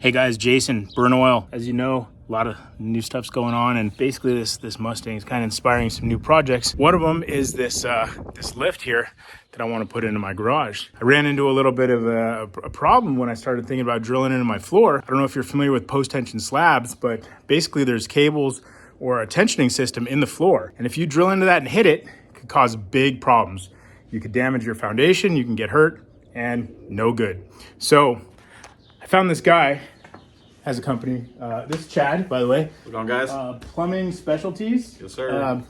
Hey guys, Jason, Burn Oil. As you know, a lot of new stuff's going on, and basically this Mustang is kind of inspiring some new projects. One of them is this lift here that I want to put into my garage. I ran into a little bit of a problem when I started thinking about drilling into my floor. I don't know if you're familiar with post tension slabs, but basically there's cables or a tensioning system in the floor, and if you drill into that and hit it, it could cause big problems. You could damage your foundation, you can get hurt, and no good. So I found this guy has a company. This is Chad, by the way. What's going on, guys? Plumbing Specialties. Yes, sir.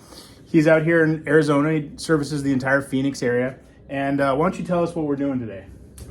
He's out here in Arizona. He services the entire Phoenix area. And why don't you tell us what we're doing today?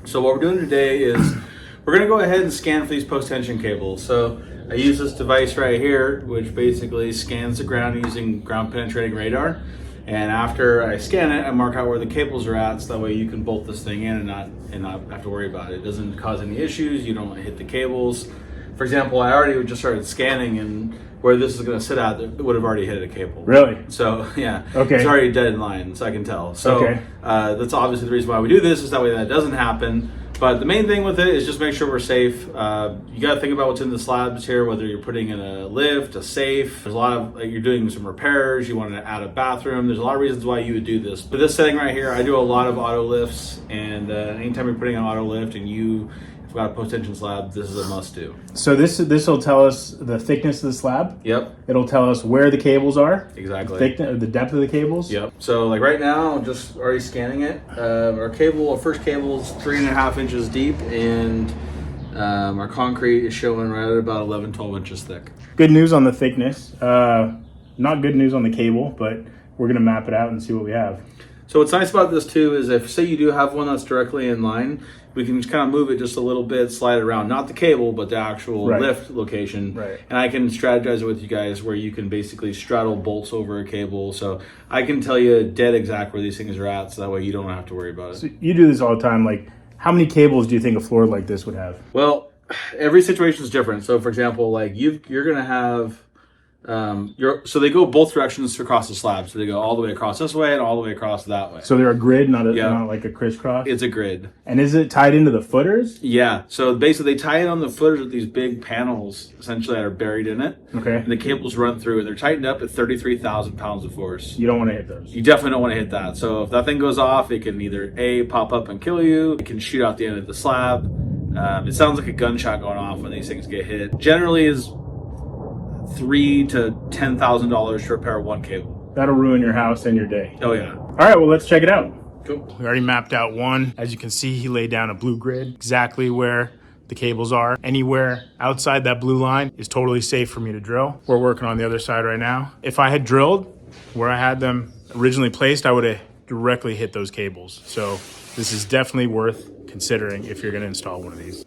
So what we're doing today is we're going to go ahead and scan for these post-tension cables. So I use this device right here, which basically scans the ground using ground-penetrating radar. And after I scan it, I mark out where the cables are at, so that way you can bolt this thing in and not have to worry about it. It doesn't cause any issues. You don't hit the cables. For example, I already just started scanning, and where this is going to sit at, it would have already hit a cable. Really? So yeah, okay. It's already dead in line, so I can tell. So okay. That's obviously the reason why we do this, is that way that doesn't happen. But the main thing with it is just make sure we're safe. You got to think about what's in the slabs here, whether you're putting in a lift, a safe. There's a lot of, like, you're doing some repairs, you want to add a bathroom. There's a lot of reasons why you would do this. But this setting right here, I do a lot of auto lifts, and anytime you're putting an auto lift and you've got a post-tension slab, this is a must-do. So this will tell us the thickness of the slab? Yep. It'll tell us where the cables are? Exactly. The depth of the cables? Yep. So like right now, I'm just already scanning it. Our first cable is 3.5 inches deep, and our concrete is showing right at about 11, 12 inches thick. Good news on the thickness. Not good news on the cable, but we're gonna map it out and see what we have. So what's nice about this too is if, say, you do have one that's directly in line, we can just kind of move it just a little bit, slide it around, not the cable, but the actual lift location. Right. And I can strategize it with you guys where you can basically straddle bolts over a cable. So I can tell you dead exact where these things are at, so that way you don't have to worry about it. So you do this all the time. Like, how many cables do you think a floor like this would have? Well, every situation is different. So for example, like you're going to have, so they go both directions across the slab. So they go all the way across this way and all the way across that way. So they're a grid, not like a crisscross? It's a grid. And is it tied into the footers? Yeah. So basically they tie it on the footers with these big panels, essentially, that are buried in it. Okay. And the cables run through, and they're tightened up at 33,000 pounds of force. You don't want to hit those. You definitely don't want to hit that. So if that thing goes off, it can either A, pop up and kill you. It can shoot out the end of the slab. It sounds like a gunshot going off when these things get hit. Generally is $3,000 to $10,000 to repair one cable. That'll ruin your house and your day. Oh yeah. All right, well, let's check it out. Cool. We already mapped out one. As you can see, he laid down a blue grid, exactly where the cables are. Anywhere outside that blue line is totally safe for me to drill. We're working on the other side right now. If I had drilled where I had them originally placed, I would have directly hit those cables. So this is definitely worth considering if you're going to install one of these.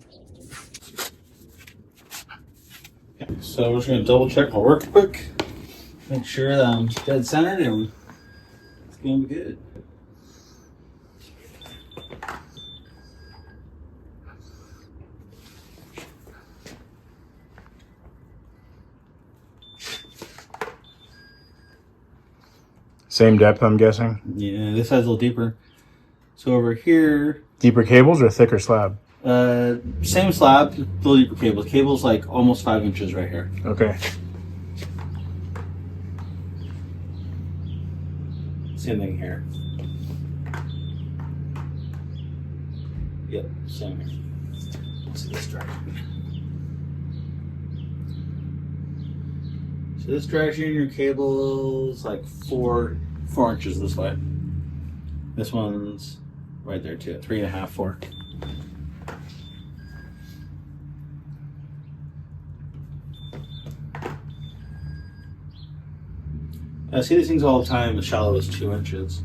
So we're just going to double check my work quick. Make sure that I'm dead centered and it's going to be good. Same depth, I'm guessing? Yeah, this side's a little deeper. So over here... Deeper cables or thicker slab? Same slab, little deeper cables. Cable's like almost 5 inches right here. Okay. Same thing here. Yep, same here. Let's see this direction. So this direction, your cable's like four inches this way. This one's right there too, 3.5, 4. I see these things all the time as shallow as 2 inches.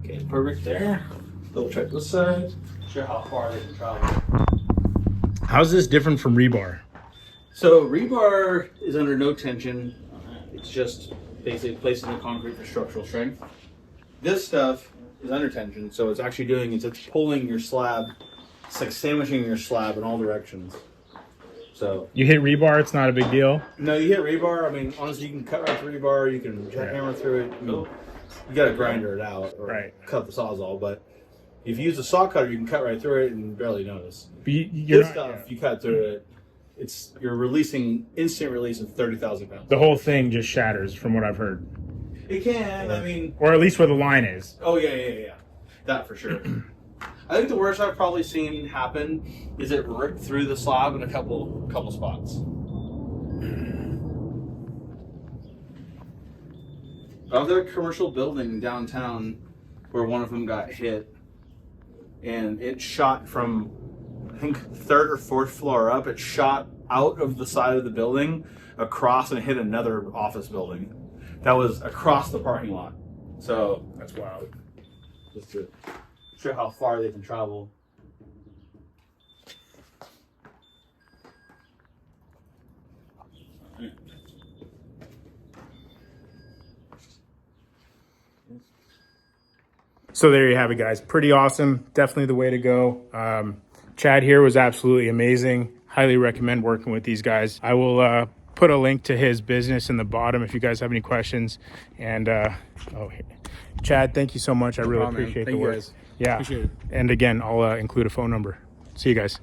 Okay, perfect there. Double check this side. Sure how far they can travel. How's this different from rebar? So rebar is under no tension. It's just basically placing the concrete for structural strength. This stuff is under tension, so it's actually doing is it's pulling your slab. It's like sandwiching your slab in all directions. So you hit rebar, it's not a big deal. No, you hit rebar. I mean, honestly, you can cut right through rebar. You can jackhammer through it. You got to grinder it out or cut the sawzall. But If you use a saw cutter, you can cut right through it and barely notice. But you're This stuff, you cut through it, you're releasing instant release of 30,000 pounds. the whole thing just shatters, from what I've heard, It can, I mean, or at least where the line is. oh yeah, that for sure. I think the worst I've probably seen happen is it ripped through the slab in a couple spots. I was at a commercial building downtown where one of them got hit, and it shot from, I think, 3rd or 4th floor up. It shot out of the side of the building across and hit another office building that was across the parking lot. So That's wild. just to show how far they can travel. So there you have it, guys. Pretty awesome. Definitely the way to go. Chad here was absolutely amazing. Highly recommend working with these guys. I will put a link to his business in the bottom if you guys have any questions. And Chad, thank you so much. I really appreciate the work. Guys. Yeah. Appreciate it. And again, I'll include a phone number. See you guys.